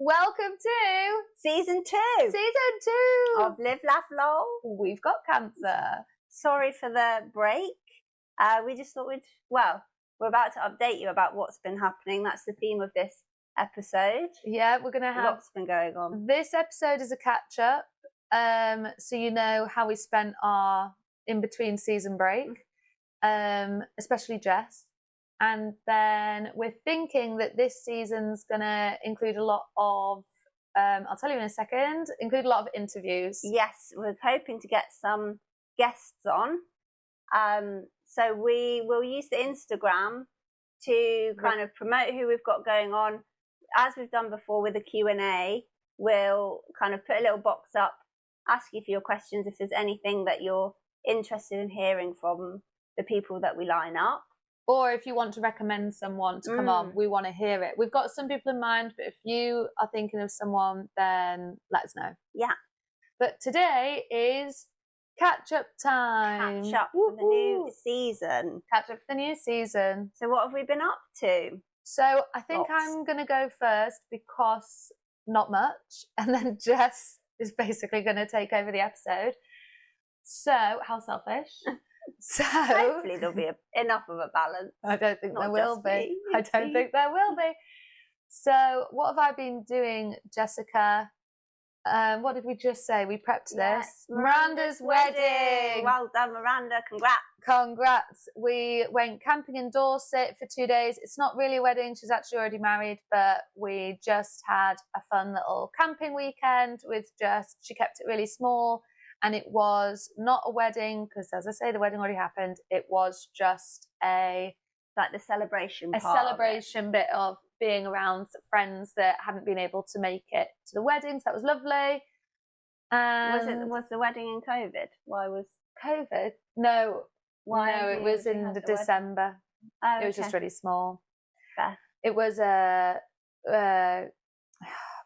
Welcome to Season 2 of Live, Laugh, Lol. We've got cancer. Sorry for the break. We just thought we're about to update you about what's been happening. That's the theme of this episode. Yeah, we're going to have... Lots been going on. This episode is a catch-up, so you know how we spent our in-between season break, especially Jess. And then we're thinking that this season's going to include a lot of, I'll tell you in a second, include a lot of interviews. Yes, we're hoping to get some guests on. So we will use the Instagram to kind of promote who we've got going on. As we've done before with the Q&A, we'll kind of put a little box up, ask you for your questions if there's anything that you're interested in hearing from the people that we line up. Or if you want to recommend someone to come on, we want to hear it. We've got some people in mind, but if you are thinking of someone, then let us know. Yeah. But today is catch-up time. Catch up for the new season. Catch up for the new season. So what have we been up to? So I think I'm going to go first because not much. And then Jess is basically going to take over the episode. So, how selfish. So hopefully there'll be enough of a balance. I don't think there will be. I don't think there will be. So what have I been doing, Jessica? What did we just say? We prepped this. Miranda's wedding. Well done, Miranda. Congrats. Congrats. We went camping in Dorset for 2 days. It's not really a wedding. She's actually already married, but we just had a fun little camping weekend with she kept it really small. And it was not a wedding because, as I say, the wedding already happened. It was just like the celebration part. A celebration bit of being around friends that hadn't been able to make it to the wedding. So that was lovely. Was the wedding in COVID? Why was COVID? No. Why? No, it was in December. Oh, it was just really small. Fair. It was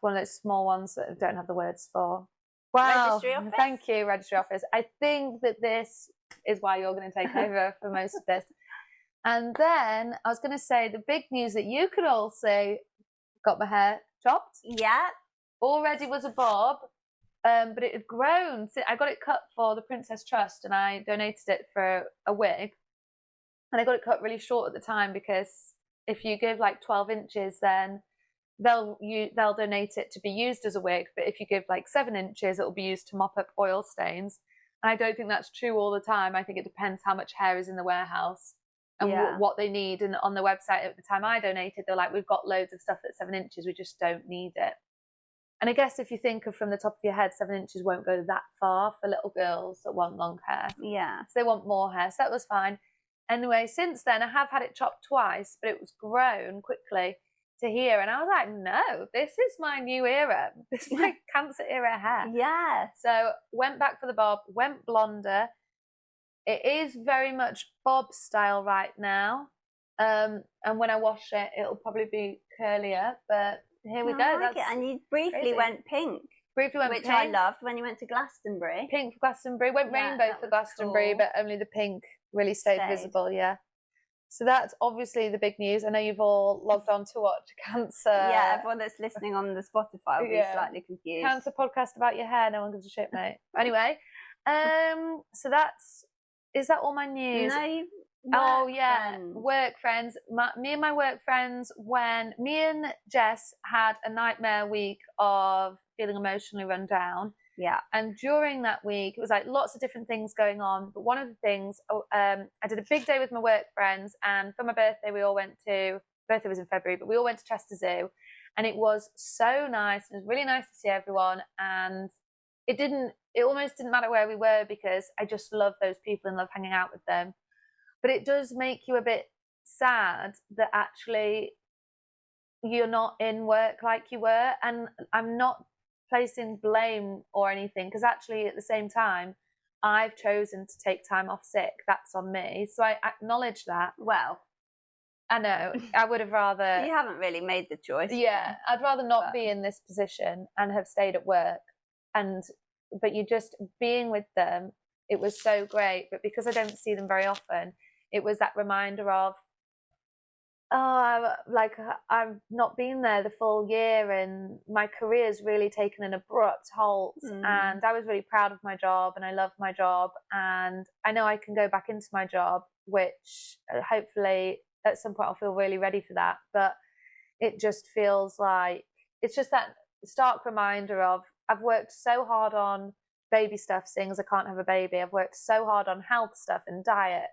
one of those small ones that I don't have the words for. Wow, registry office? Thank you, registry office. I think that this is why you're going to take over for most of this. And then I was going to say the big news that you could all see, got my hair chopped. Yeah. Already was a bob, but it had grown. So I got it cut for the Princess Trust and I donated it for a wig. And I got it cut really short at the time because if you give like 12 inches, then they'll donate it to be used as a wig, but if you give like 7 inches, it will be used to mop up oil stains. And I don't think that's true all the time. I think it depends how much hair is in the warehouse and what they need. And on the website at the time I donated, they're like, we've got loads of stuff that's 7 inches, we just don't need it. And I guess if you think of from the top of your head, 7 inches won't go that far for little girls that want long hair. Yeah. So they want more hair, so that was fine. Anyway, since then I have had it chopped twice, but it was grown quickly to here, and I was like, no, this is my new era. This is my cancer era hair. Yeah. So went back for the bob, went blonder. It is very much bob style right now. And when I wash it, it'll probably be curlier, but here we go. I like it. And you briefly went pink. Briefly went which pink. I loved when you went to Glastonbury. Pink for Glastonbury. Went rainbow for Glastonbury, but only the pink really stayed visible, yeah. So that's obviously the big news. I know you've all logged on to watch Cancer. Yeah, everyone that's listening on the Spotify will be slightly confused. Cancer podcast about your hair. No one gives a shit, mate. Anyway, so is that all my news? No, work friends. Me and my work friends, when me and Jess had a nightmare week of feeling emotionally run down. Yeah. And during that week, it was like lots of different things going on. But one of the things, I did a big day with my work friends. And for my birthday, we all went to, birthday was in February, but we all went to Chester Zoo. And it was so nice. It was really nice to see everyone. And it almost didn't matter where we were because I just love those people and love hanging out with them. But it does make you a bit sad that actually you're not in work like you were. And I'm not placing blame or anything because actually at the same time I've chosen to take time off sick. That's on me, so I acknowledge that. Well, I know I would have rather you haven't really made the choice. Yeah, I'd rather not be in this position and have stayed at work, but you just being with them, it was so great. But because I don't see them very often, it was that reminder of I've not been there the full year, and my career's really taken an abrupt halt. And I was really proud of my job, and I love my job, and I know I can go back into my job, which hopefully at some point I'll feel really ready for that. But it just feels like it's just that stark reminder of I've worked so hard on baby stuff, seeing as I can't have a baby. I've worked so hard on health stuff and diet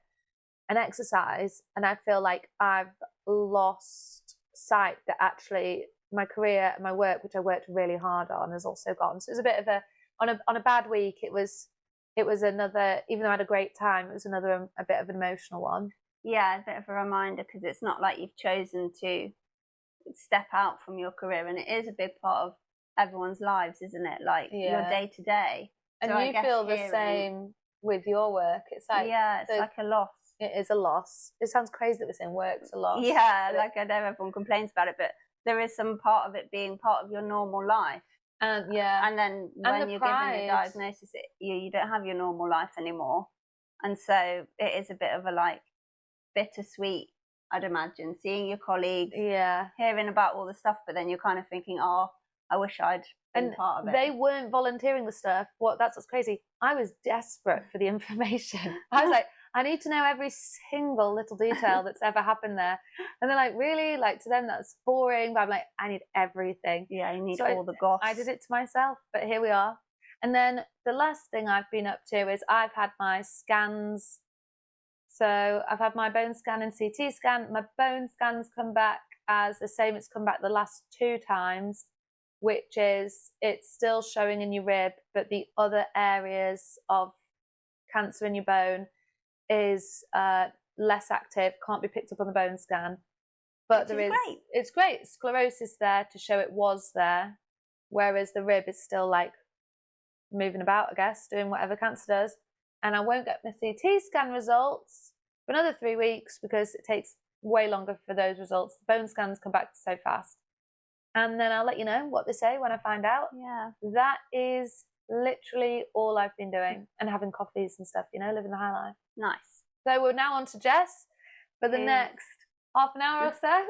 and exercise, and I feel like I've lost sight that actually my career and my work, which I worked really hard on, has also gone. So it was a bit of on a bad week. It was another, even though I had a great time, it was another a bit of an emotional one. Yeah, a bit of a reminder, because it's not like you've chosen to step out from your career, and it is a big part of everyone's lives, isn't it? Like your day to day. And so you feel the same with your work. It's like, yeah, it's like a loss. It is a loss. It sounds crazy that we're saying work's a loss. Yeah, like I know everyone complains about it, but there is some part of it being part of your normal life. Yeah. And then when you're given the diagnosis, you don't have your normal life anymore. And so it is a bit of a like bittersweet, I'd imagine, seeing your colleagues, hearing about all the stuff, but then you're kind of thinking, oh, I wish I'd been part of it. They weren't volunteering the stuff. That's what's crazy. I was desperate for the information. I was like, I need to know every single little detail that's ever happened there. And they're like, really? Like, to them, that's boring. But I'm like, I need everything. Yeah, you need all the goss. I did it to myself, but here we are. And then the last thing I've been up to is I've had my scans. So I've had my bone scan and CT scan. My bone scans come back as the same. It's come back the last 2 times, which is it's still showing in your rib, but the other areas of cancer in your bone is less active, can't be picked up on the bone scan. But it's great sclerosis there to show it was there, whereas the rib is still like moving about, I guess, doing whatever cancer does. And I won't get my CT scan results for another 3 weeks because it takes way longer for those results. The bone scans come back so fast. And then I'll let you know what they say when I find out. Yeah. That is literally all I've been doing, and having coffees and stuff, living the high life. Nice. So we're now on to Jess for the next half an hour or so.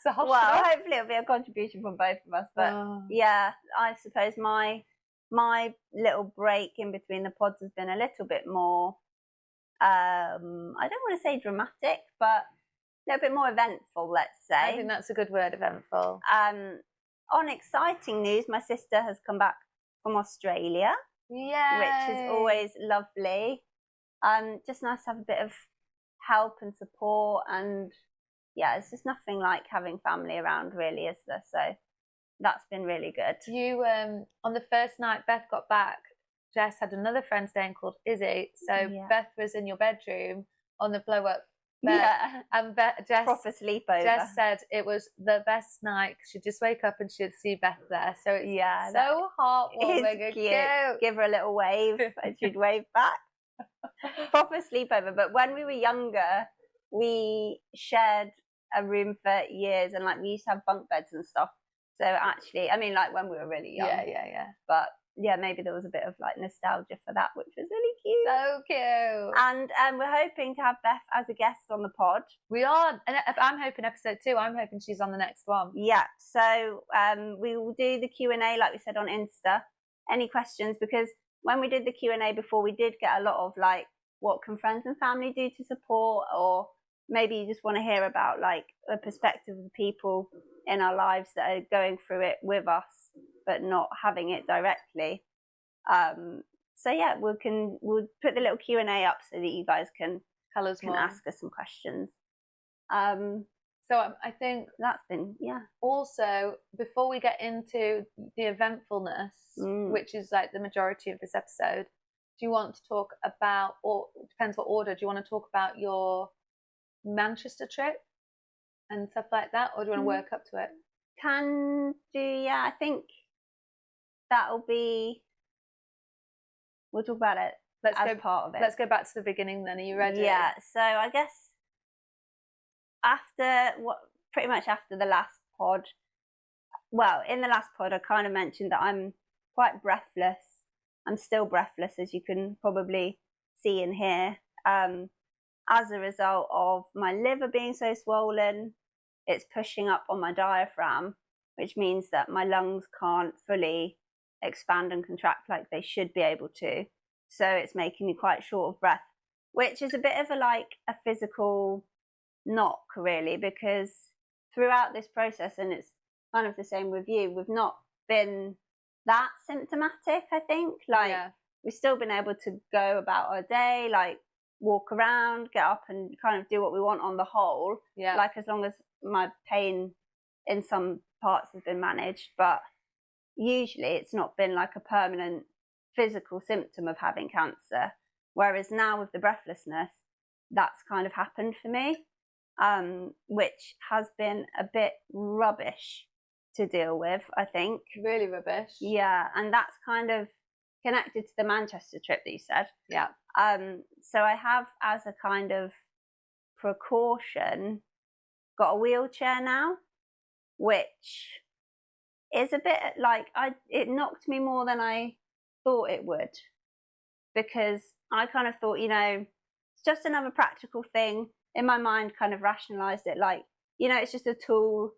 Well, hopefully it'll be a contribution from both of us. But yeah, I suppose my little break in between the pods has been a little bit more, I don't want to say dramatic, but a little bit more eventful, let's say. I think that's a good word, eventful. On exciting news, my sister has come back from Australia. Yay. Which is always lovely. Just nice to have a bit of help and support, and yeah, it's just nothing like having family around, really, is there? So that's been really good. You on the first night Beth got back, Jess had another friend staying called Izzy. So Beth was in your bedroom on the blow up bed. Yeah. And Jess, proper sleepover. Jess said it was the best night. She'd just wake up and she'd see Beth there. So it's so heartwarming and cute. Give her a little wave and she'd wave back. Proper sleepover. But when we were younger, we shared a room for years, and like we used to have bunk beds and stuff. So actually, I mean, like when we were really young. Yeah. But yeah, maybe there was a bit of like nostalgia for that, which was really cute. So cute. And we're hoping to have Beth as a guest on the pod. We are. And I'm hoping episode 2. I'm hoping she's on the next one. Yeah. So we will do the Q&A like we said on Insta. Any questions? Because when we did the Q&A before, we did get a lot of like, what can friends and family do to support? Or maybe you just want to hear about like the perspective of the people in our lives that are going through it with us, but not having it directly. So yeah, we'll put the little Q&A up so that you guys can tell us more, ask us some questions. So I think that's been Also, before we get into the eventfulness, which is like the majority of this episode, do you want to talk about, or it depends what order, do you want to talk about your Manchester trip and stuff like that, or do you want to work up to it? Can do, yeah. I think that'll be. We'll talk about it part of it. Let's go back to the beginning then. Are you ready? Yeah. So I guess pretty much after the last pod. Well, in the last pod, I kind of mentioned that I'm quite breathless. I'm still breathless, as you can probably see and hear, as a result of my liver being so swollen. it's pushing up on my diaphragm, which means that my lungs can't fully expand and contract like they should be able to. So it's making me quite short of breath, which is a bit of a physical knock, really, because throughout this process, and it's kind of the same with you, we've not been that symptomatic, I think. Like, we've still been able to go about our day, like walk around, get up and kind of do what we want on the whole. Yeah. Like, as long as my pain in some parts has been managed, but usually it's not been like a permanent physical symptom of having cancer. Whereas now with the breathlessness, that's kind of happened for me, which has been a bit rubbish to deal with, I think. Really rubbish. Yeah, and that's kind of connected to the Manchester trip that you said. Yeah. So I have, as a kind of precaution, got a wheelchair now, which is a bit like, it knocked me more than I thought it would, because I kind of thought, it's just another practical thing. In my mind, kind of rationalized it like, it's just a tool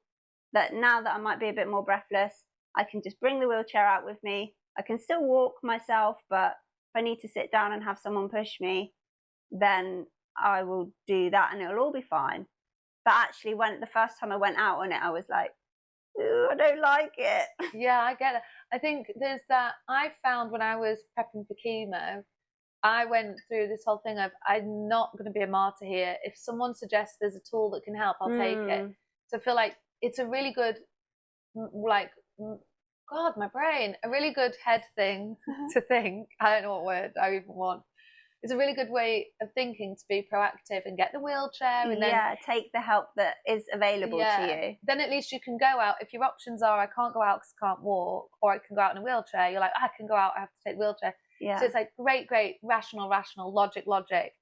that now that I might be a bit more breathless, I can just bring the wheelchair out with me. I can still walk myself, but if I need to sit down and have someone push me, then I will do that and it'll all be fine. But actually, the first time I went out on it, I was like, ooh, I don't like it. Yeah, I get it. I think there's that. I found when I was prepping for chemo, I went through this whole thing of, I'm not going to be a martyr here. If someone suggests there's a tool that can help, I'll take it. So I feel like it's a really good, God, my brain, a really good head thing to think. I don't know what word I even want. It's a really good way of thinking, to be proactive and get the wheelchair and then take the help that is available to you. Then at least you can go out. If your options are, I can't go out because I can't walk, or I can go out in a wheelchair, you're like, I can go out, I have to take the wheelchair. Yeah. So it's like great, rational, logic.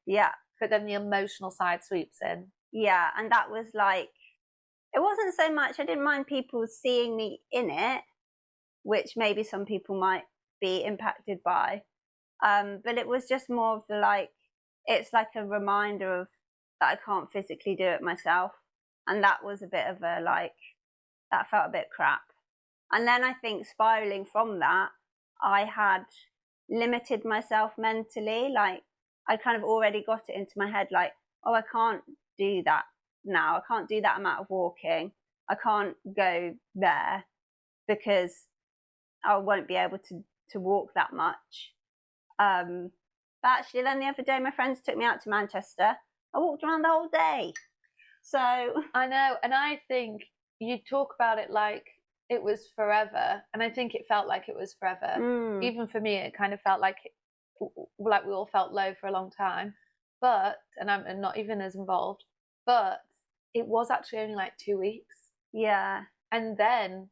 Yeah. But then the emotional side sweeps in. Yeah, and that was like, it wasn't so much, I didn't mind people seeing me in it, which maybe some people might be impacted by. But it was just more of it's like a reminder of that I can't physically do it myself. And that was a bit of that felt a bit crap. And then I think spiraling from that, I had limited myself mentally. Like, I kind of already got it into my head, like, oh, I can't do that now. I can't do that amount of walking. I can't go there because I won't be able to walk that much. But actually, then the other day, my friends took me out to Manchester. I walked around the whole day. So I know, and I think you talk about it like it was forever, and I think it felt like it was forever. Even for me, it kind of felt like we all felt low for a long time. But, and I'm not even as involved, but it was actually only like 2 weeks. Yeah. And then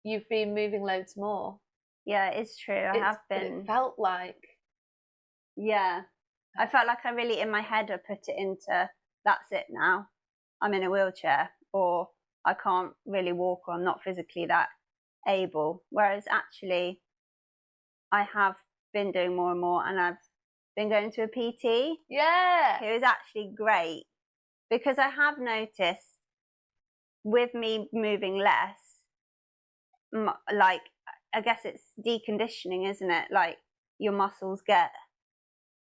you've been moving loads more. Yeah, it's true. I have been. It felt like. Yeah. I felt like I really, in my head, I put it into, that's it now. I'm in a wheelchair, or I can't really walk, or I'm not physically that able. Whereas actually, I have been doing more and more, and I've been going to a PT. Yeah. It was actually great, because I have noticed with me moving less, like, I guess it's deconditioning, isn't it? Like, your muscles get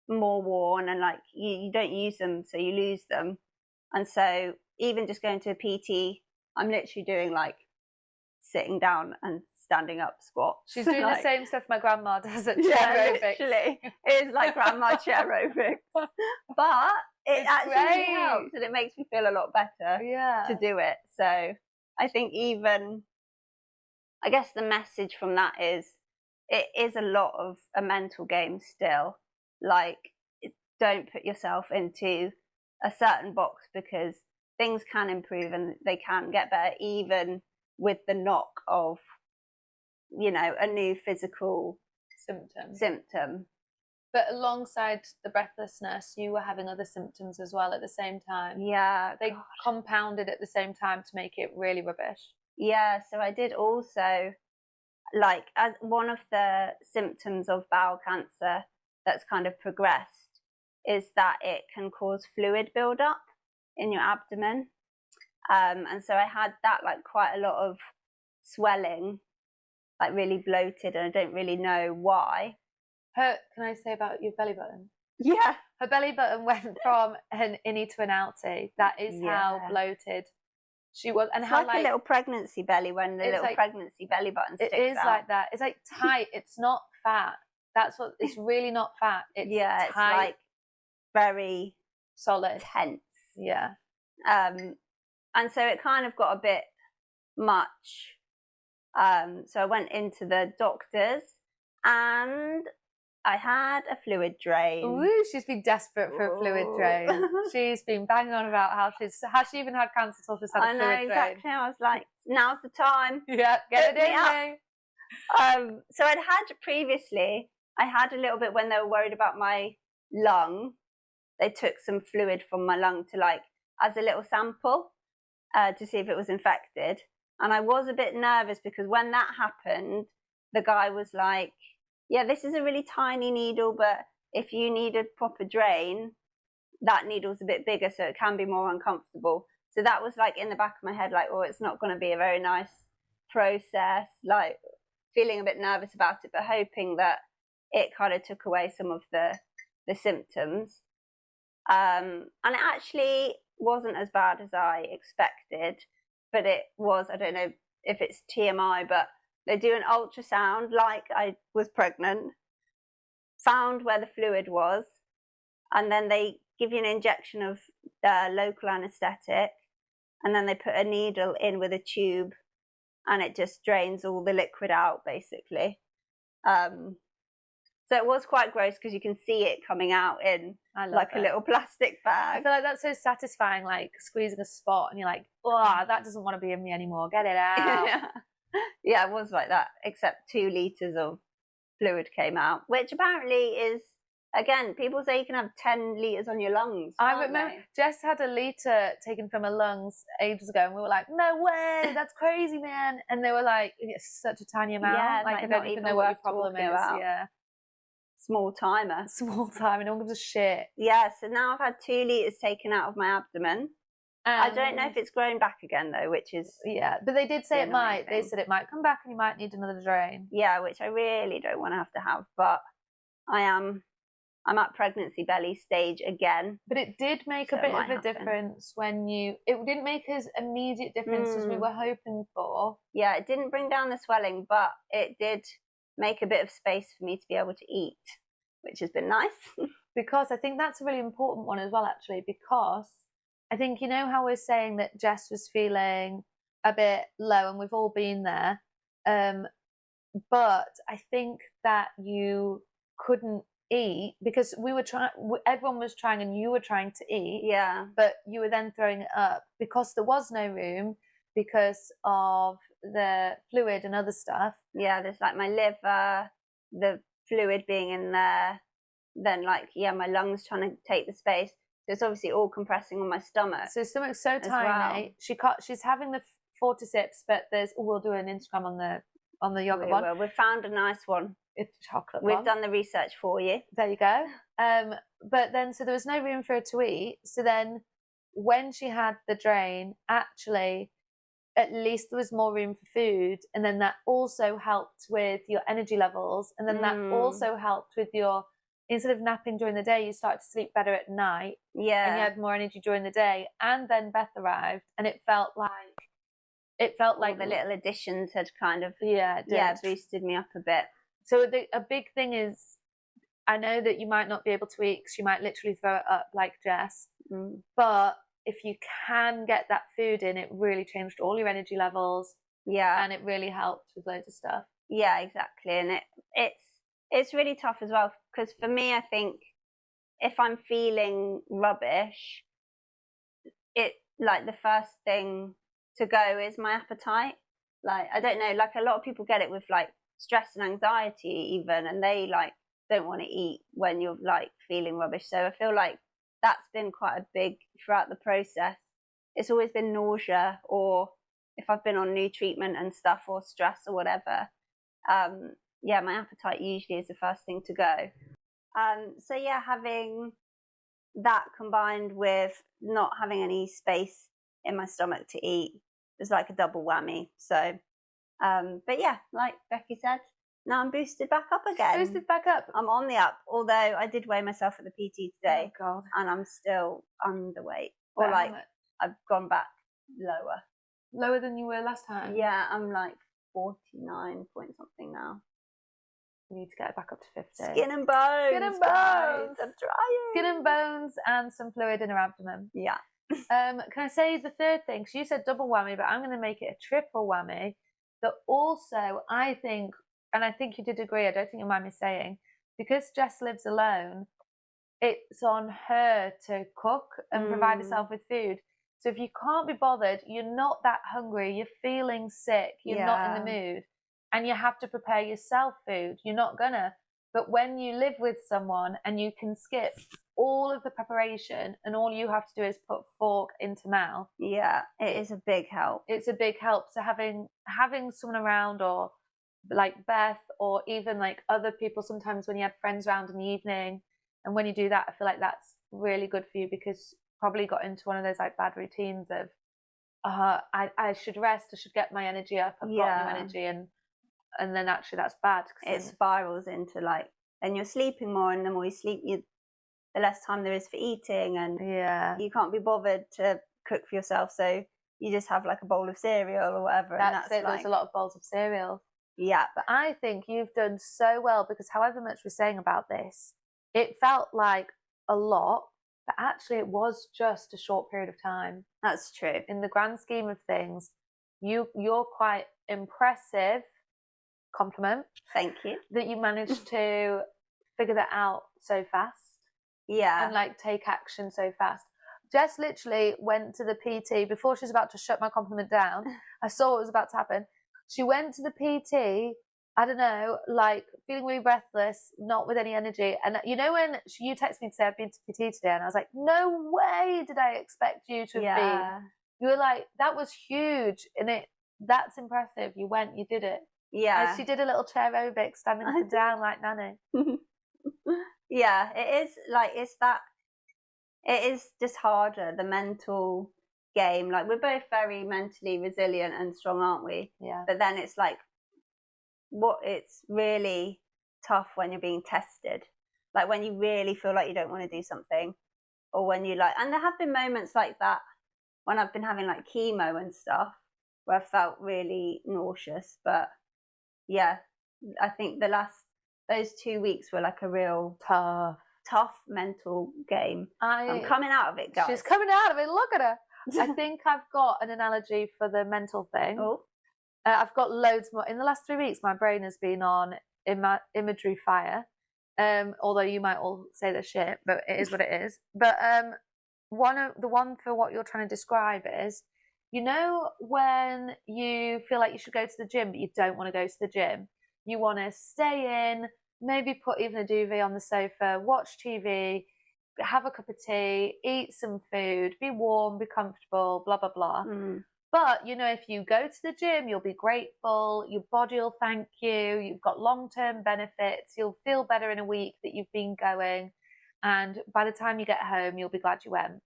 more worn, and like you don't use them, so you lose them. And so even just going to a PT, I'm literally doing like sitting down and standing up squats. She's doing the same stuff my grandma does at chair aerobics. Literally. It is like grandma chair aerobics. But it actually really helps, and it makes me feel a lot better to do it. So I think I guess the message from that is, it is a lot of a mental game still. Like, don't put yourself into a certain box, because things can improve and they can get better, even with the knock of, a new physical symptom. But alongside the breathlessness, you were having other symptoms as well at the same time. Yeah. They compounded at the same time to make it really rubbish. Yeah, so I did also, like, as one of the symptoms of bowel cancer that's kind of progressed is that it can cause fluid buildup in your abdomen. And so I had that, like, quite a lot of swelling, like really bloated, and I don't really know why. Can I say about your belly button? Yeah. Her belly button went from an innie to an outie. That is how bloated she was. And it's how like a little pregnancy belly when the little pregnancy belly button sticks out. It is like that. It's like tight. It's not fat. That's what, it's really not fat. It's tight. It's like very solid. Tense. Yeah. And so it kind of got a bit much. So I went into the doctors and I had a fluid drain. Ooh, she's been desperate for a fluid drain. She's been banging on about how she even had cancer till she's had a fluid drain. I know, exactly. I was like, now's the time. Yeah, get it in me. So I had a little bit when they were worried about my lung. They took some fluid from my lung to, like, as a little sample to see if it was infected. And I was a bit nervous because when that happened, the guy was like, yeah, this is a really tiny needle, but if you need a proper drain, that needle's a bit bigger, so it can be more uncomfortable. So that was like in the back of my head, like, oh, it's not going to be a very nice process, like feeling a bit nervous about it, but hoping that it kind of took away some of the symptoms. And it actually wasn't as bad as I expected, but it was, I don't know if it's TMI, but they do an ultrasound like I was pregnant, found where the fluid was, and then they give you an injection of local anesthetic, and then they put a needle in with a tube, and it just drains all the liquid out, basically. So it was quite gross because you can see it coming out in like a little plastic bag. I feel like that's so satisfying, like squeezing a spot and you're like, oh, that doesn't want to be in me anymore. Get it out. Yeah, it was like that, except 2 litres of fluid came out, which apparently is, again, people say you can have 10 litres on your lungs. I remember Jess had a litre taken from her lungs ages ago, and we were like, no way, that's crazy, man. And they were like, it's such a tiny amount. Yeah, like I don't even know what your problem is. Yeah. Small timer. Small timer, no one gives a shit. Yeah, so now I've had 2 litres taken out of my abdomen. I don't know if it's grown back again though, which is... Yeah, but they did say it might. They said it might come back and you might need another drain. Yeah, which I really don't want to have, but I'm at pregnancy belly stage again. But it did make a bit of a difference when it didn't make as immediate difference as we were hoping for. Yeah, it didn't bring down the swelling, but it did make a bit of space for me to be able to eat, which has been nice. Because I think that's a really important one as well, actually, because I think, you know how we're saying that Jess was feeling a bit low, and we've all been there, but I think that you couldn't eat because we were trying, everyone was trying and you were trying to eat, but you were then throwing it up because there was no room because of the fluid and other stuff. Yeah, there's like my liver, the fluid being in there, then like, my lungs trying to take the space. So it's obviously all compressing on my stomach. So stomach's so tiny. Well. She's having the Fortisips, but we'll do an Instagram on the yogurt one. We've found a nice one. It's chocolate. We've done the research for you. There you go. But then, so there was no room for her to eat. So then when she had the drain, actually, at least there was more room for food. And then that also helped with your energy levels. And then that also helped with your, instead of napping during the day, you started to sleep better at night. Yeah. And you had more energy during the day. And then Beth arrived, and it felt like the little additions had kind of boosted me up a bit. So a big thing is, I know that you might not be able to eat because you might literally throw it up like Jess, but if you can get that food in, it really changed all your energy levels. Yeah. And it really helped with loads of stuff. Yeah, exactly. And it's really tough as well, because for me, I think if I'm feeling rubbish, like the first thing to go is my appetite. Like, I don't know, like a lot of people get it with like stress and anxiety even, and they like don't want to eat when you're like feeling rubbish. So I feel like that's been quite a big throughout the process. It's always been nausea, or if I've been on new treatment and stuff, or stress or whatever, my appetite usually is the first thing to go. So yeah, having that combined with not having any space in my stomach to eat. It was like a double whammy. So, but yeah, like Becky said, now I'm boosted back up again. Boosted back up. I'm on the up, although I did weigh myself at the PT today. Oh God. And I'm still underweight. But Or like, I've gone back lower. Lower than you were last time? Yeah, I'm like 49 point something now. You need to get it back up to 50. Skin and bones. Skin and guys. bones. I'm trying. Skin and bones and some fluid in her abdomen. Yeah. Can I say the third thing? Because you said double whammy, but I'm going to make it a triple whammy. That also, I think, and I think you did agree, I don't think you mind me saying, because Jess lives alone, it's on her to cook and provide herself with food. So if you can't be bothered, you're not that hungry, you're feeling sick, you're not in the mood, and you have to prepare yourself food, you're not gonna. But when you live with someone and you can skip all of the preparation and all you have to do is put fork into mouth. Yeah, it is a big help. It's a big help. So having someone around, or like Beth, or even like other people, sometimes when you have friends around in the evening, and when you do that, I feel like that's really good for you, because probably got into one of those like bad routines of I should rest, I should get my energy up, I've got no energy, and then actually that's bad. It spirals into like, and you're sleeping more, and the more you sleep, the less time there is for eating, and you can't be bothered to cook for yourself, so you just have like a bowl of cereal or whatever. That's and it. There's a lot of bowls of cereal. Yeah. But I think you've done so well, because however much we're saying about this, it felt like a lot, but actually it was just a short period of time. That's true. In the grand scheme of things, you're quite impressive. Compliment. Thank you. That you managed to figure that out so fast. Yeah. And like take action so fast. Jess literally went to the PT before she was about to shut my compliment down. I saw what was about to happen. She went to the PT, I don't know, like feeling really breathless, not with any energy. And you know when you texted me to say I've been to PT today, and I was like, no way did I expect you to have been. You were like, that was huge, and that's impressive. You went, you did it. Yeah. And she did a little chair aerobic, standing up and down like Nanny. Yeah, it is like, it is just harder, the mental game. Like, we're both very mentally resilient and strong, aren't we? Yeah. But then it's like, it's really tough when you're being tested. Like when you really feel like you don't want to do something, or when you like, and there have been moments like that when I've been having like chemo and stuff, where I felt really nauseous. But yeah, I think those 2 weeks were like a real tough mental game. I'm coming out of it, guys. She's coming out of it. Look at her. I think I've got an analogy for the mental thing. Oh. I've got loads more. In the last 3 weeks, my brain has been on imagery fire. Although you might all say they're shit, but it is what it is. But one for what you're trying to describe is, you know, when you feel like you should go to the gym, but you don't want to go to the gym. You want to stay in, maybe put even a duvet on the sofa, watch TV, have a cup of tea, eat some food, be warm, be comfortable, blah, blah, blah. But, you know, if you go to the gym, you'll be grateful, your body will thank you, you've got long-term benefits, you'll feel better in a week that you've been going, and by the time you get home, you'll be glad you went.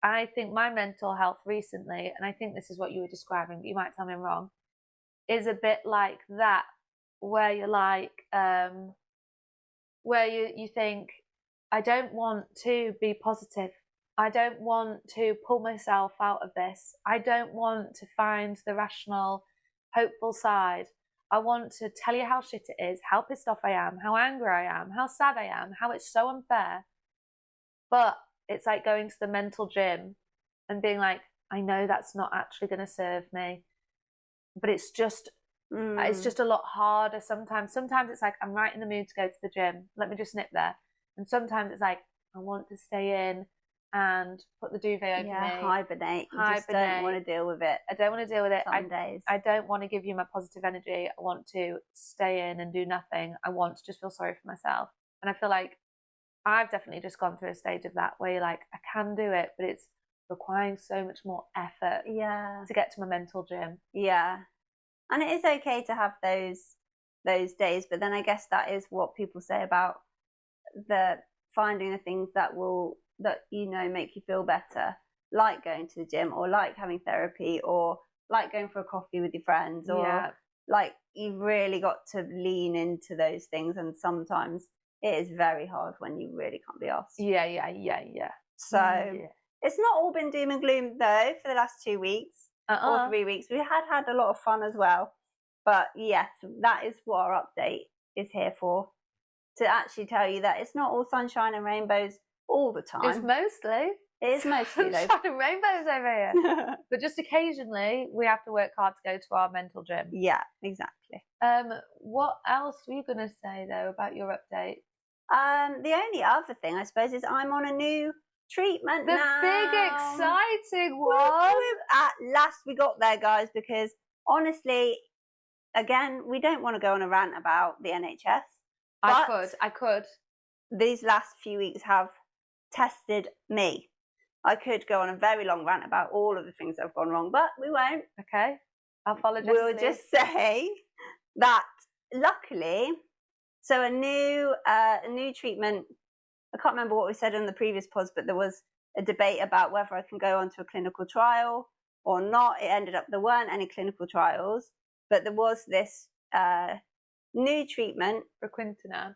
I think my mental health recently, and I think this is what you were describing, but you might tell me I'm wrong, is a bit like that, where you're like, where you think, I don't want to be positive. I don't want to pull myself out of this. I don't want to find the rational, hopeful side. I want to tell you how shit it is, how pissed off I am, how angry I am, how sad I am, how it's so unfair. But it's like going to the mental gym and being like, I know that's not actually going to serve me, but it's just a lot harder sometimes. Sometimes it's like, I'm right in the mood to go to the gym. Let me just nip there. And sometimes it's like, I want to stay in and put the duvet over me. Hibernate. You just don't want to deal with it. I don't want to deal with it. Some days. I don't want to give you my positive energy. I want to stay in and do nothing. I want to just feel sorry for myself. And I feel like I've definitely just gone through a stage of that where you're like, I can do it, but it's requiring so much more effort to get to my mental gym. Yeah. And it is okay to have those days, but then I guess that is what people say about finding the things that you know make you feel better. like going to the gym or like having therapy or like going for a coffee with your friends or like you've really got to lean into those things, and sometimes it is very hard when you really can't be asked. So it's not all been doom and gloom though for the last 2 weeks or 3 weeks. We had a lot of fun as well, but yes, that is what our update is here for, to actually tell you that it's not all sunshine and rainbows all the time. It is mostly though. Sunshine and rainbows over here. But just occasionally we have to work hard to go to our mental gym. Yeah, exactly. What else were you going to say though about your update? The only other thing I suppose is I'm on a new treatment now. The big exciting one. At last we got there, guys, because honestly, again, we don't want to go on a rant about the NHS. I could. These last few weeks have tested me. I could go on a very long rant about all of the things that have gone wrong, but we won't. Okay. I'll follow. We'll just say that luckily, so a new treatment. I can't remember what we said in the previous pods, but there was a debate about whether I can go onto a clinical trial or not. It ended up there weren't any clinical trials, but there was this new treatment fruquintinib,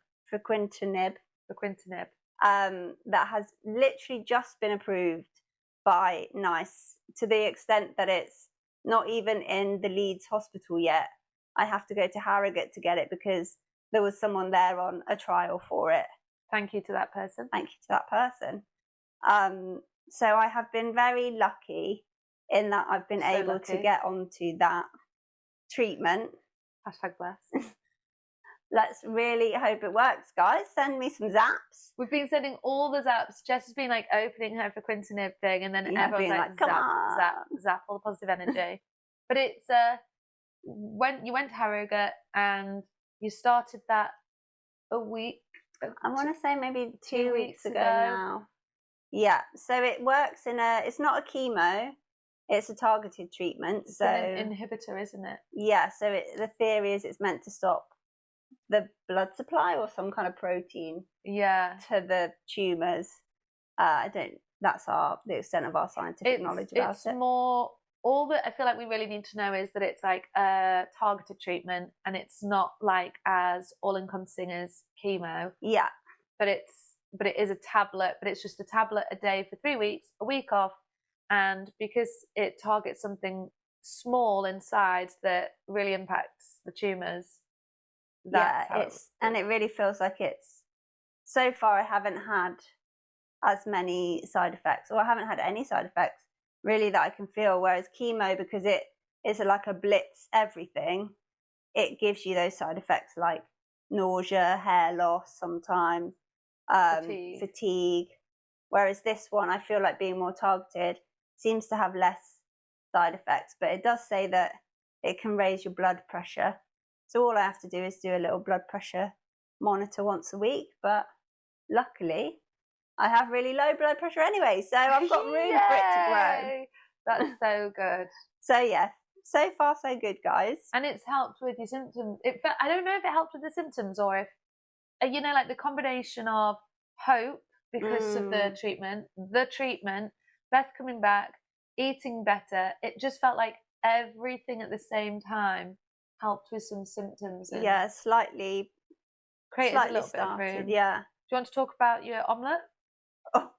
that has literally just been approved by NICE, to the extent that it's not even in the Leeds hospital yet. I have to go to Harrogate to get it because there was someone there on a trial for it. Thank you to that person. So I have been very lucky in that I've been able to get onto that treatment. #bless. Let's really hope it works, guys. Send me some zaps. We've been sending all the zaps. Jess has been like opening her fruquintinib thing, and then everyone's like zap, all the positive energy. But it's when you went to Harrogate and you started that a week. I want to say maybe 2 weeks ago now. Yeah, so it works it's not a chemo, it's a targeted treatment. It's so an inhibitor, isn't it? Yeah, so the theory is it's meant to stop the blood supply or some kind of protein to the tumours. That's the extent of our scientific knowledge about it. It's more, all that I feel like we really need to know is that it's like a targeted treatment and it's not like as all-encompassing as chemo. Yeah. But it is a tablet, but it's just a tablet a day for 3 weeks, a week off. And because it targets something small inside that really impacts the tumours. And it really feels like so far I haven't had as many side effects, or I haven't had any side effects really that I can feel, whereas chemo, because it is like a blitz everything, it gives you those side effects like nausea, hair loss sometimes, fatigue, whereas this one I feel like being more targeted seems to have less side effects, but it does say that it can raise your blood pressure. So all I have to do is do a little blood pressure monitor once a week, but luckily I have really low blood pressure anyway, so I've got room for it to grow. That's so good. So yeah, so far so good, guys. And it's helped with your symptoms. I don't know if it helped with the symptoms or if, like the combination of hope because of the treatment, Beth coming back, eating better. It just felt like everything at the same time helped with some symptoms. And slightly created a little bit of room. Yeah. Do you want to talk about your omelette? Oh.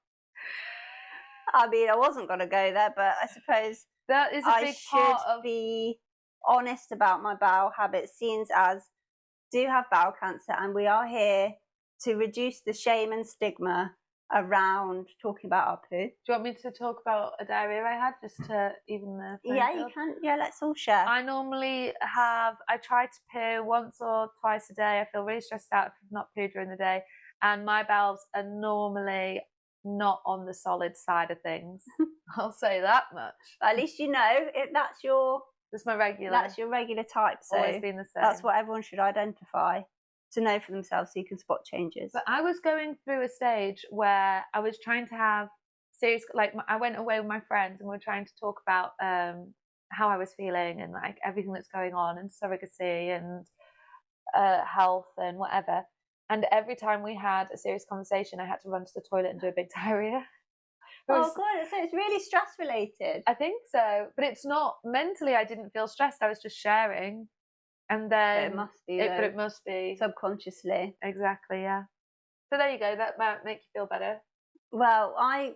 I mean, I wasn't going to go there, but I suppose that is a big part of... be honest about my bowel habits, since as do have bowel cancer, and we are here to reduce the shame and stigma around talking about our poo. Do you want me to talk about a diarrhea I had, just to even the you can. Yeah, let's all share. I normally I try to poo once or twice a day. I feel really stressed out if I've not pooed during the day, and my bowels are normally not on the solid side of things. I'll say that much. At least you know if that's your regular type. So always been the same. That's what everyone should identify to know for themselves, so you can spot changes. But I was going through a stage where I was trying to have serious, like I went away with my friends and we were trying to talk about how I was feeling and like everything that's going on and surrogacy and health and whatever. And every time we had a serious conversation, I had to run to the toilet and do a big diarrhea. Oh god, so it's really stress related. I think so, but it's not mentally. I didn't feel stressed. I was just sharing, and then It must be. but it must be subconsciously. Exactly, yeah. So there you go. That might make you feel better. Well, I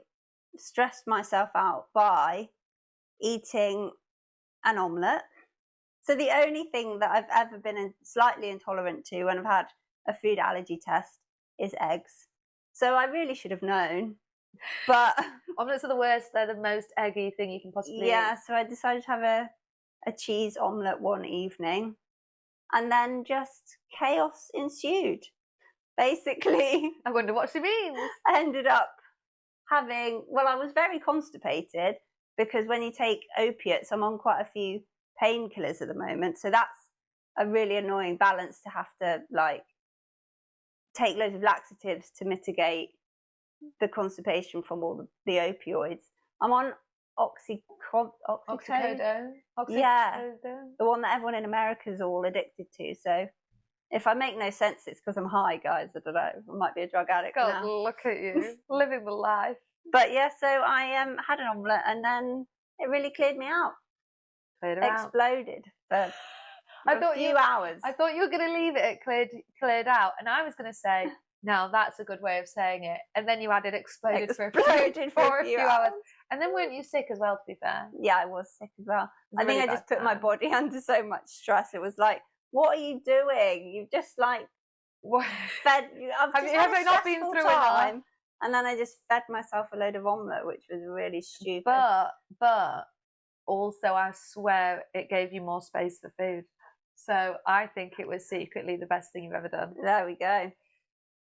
stressed myself out by eating an omelette. So the only thing that I've ever been slightly intolerant to when I've had a food allergy test is eggs. So I really should have known. But omelettes are the worst. They're the most eggy thing you can possibly eat. eat. So I decided to have a cheese omelette one evening, and then just chaos ensued. Basically, I wonder what she means. I ended up having, well, I was very constipated because when you take opiates, I'm on quite a few painkillers at the moment. So that's a really annoying balance to have to like take loads of laxatives to mitigate the constipation from all the opioids. I'm on oxycodone. Yeah, the one that everyone in America is all addicted to. So if I make no sense, it's because I'm high, guys. I don't know. I might be a drug addict God, now. Look at you, living the life. But yeah, so I had an omelette, and then it really cleared me out. Exploded for a few hours. I thought you were going to leave it cleared out, and I was going to say, now that's a good way of saying it. And then you added exploded for a few hours. And then weren't you sick as well, to be fair? Yeah, I was sick as well. I think I just put my body under so much stress. It was like, what are you doing? You've just like fed. Have you not been through enough? And then I just fed myself a load of omelette, which was really stupid. But also, I swear it gave you more space for food. So I think it was secretly the best thing you've ever done. There we go.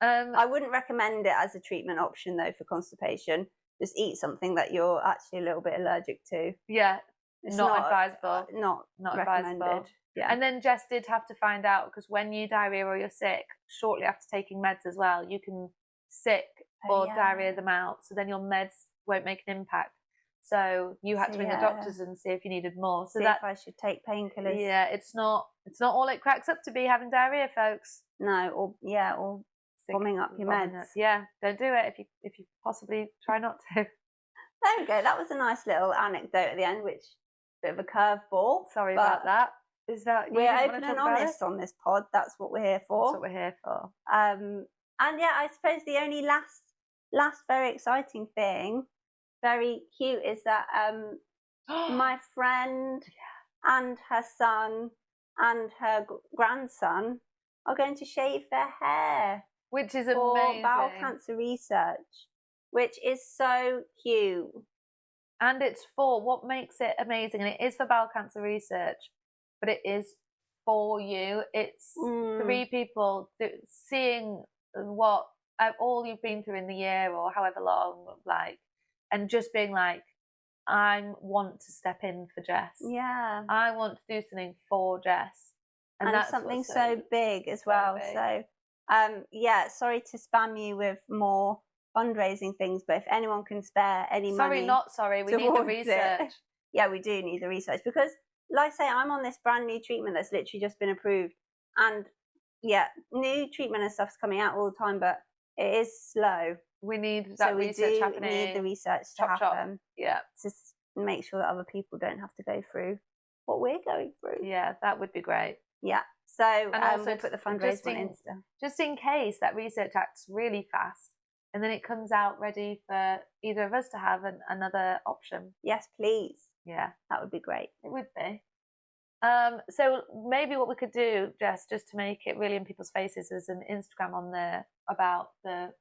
I wouldn't recommend it as a treatment option though for constipation. Just eat something that you're actually a little bit allergic to. Yeah, it's not advisable. Not advisable. Yeah. And then Jess did have to find out, because when you diarrhea or you're sick, shortly after taking meds as well, you can sick or diarrhea them out. So then your meds won't make an impact. So you had to ring the doctors and see if you needed more. So if I should take painkillers. Yeah, it's not all it cracks up to be having diarrhea, folks. No, or vomiting up your meds. Yeah, don't do it if you possibly try not to. There we go. That was a nice little anecdote at the end, which bit of a curveball. Sorry about that. Is that we're open and honest on this pod? That's what we're here for. That's what we're here for. And yeah, I suppose the only last very exciting thing, very cute, is that my friend and her son and her grandson are going to shave their hair, which is for amazing. Bowel cancer research, which is so cute. And it's for what makes it amazing, and it is for bowel cancer research, but it is for you. It's 3 people seeing what all you've been through in the year or however long, like, and just being like, I want to step in for Jess. Yeah. I want to do something for Jess. And that's something so big as well. So, yeah, sorry to spam you with more fundraising things, but if anyone can spare any money. We need the research. Yeah, we do need the research because, like I say, I'm on this brand new treatment that's literally just been approved. And yeah, new treatment and stuff's coming out all the time, but it is slow. We need that research happening. We need the research to happen. Yeah. To make sure that other people don't have to go through what we're going through. Yeah, that would be great. Yeah. So and also we'll put the fundraiser on Insta. Just in case that research acts really fast and then it comes out ready for either of us to have another option. Yes, please. Yeah. That would be great. It would be. So maybe what we could do, Jess, just to make it really in people's faces, is an Instagram on there about the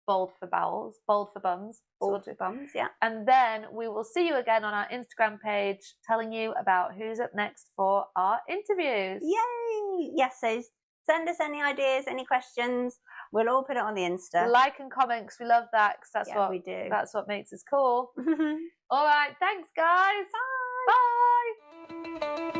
Bold for Bowels, Bold for Bums. Bold for Bums, yeah. And then we will see you again on our Instagram page telling you about who's up next for our interviews. Yay! Yes, so send us any ideas, any questions. We'll all put it on the Insta. Like and comment, because we love that, because that's what we do. That's what makes us cool. All right, thanks, guys. Bye. Bye.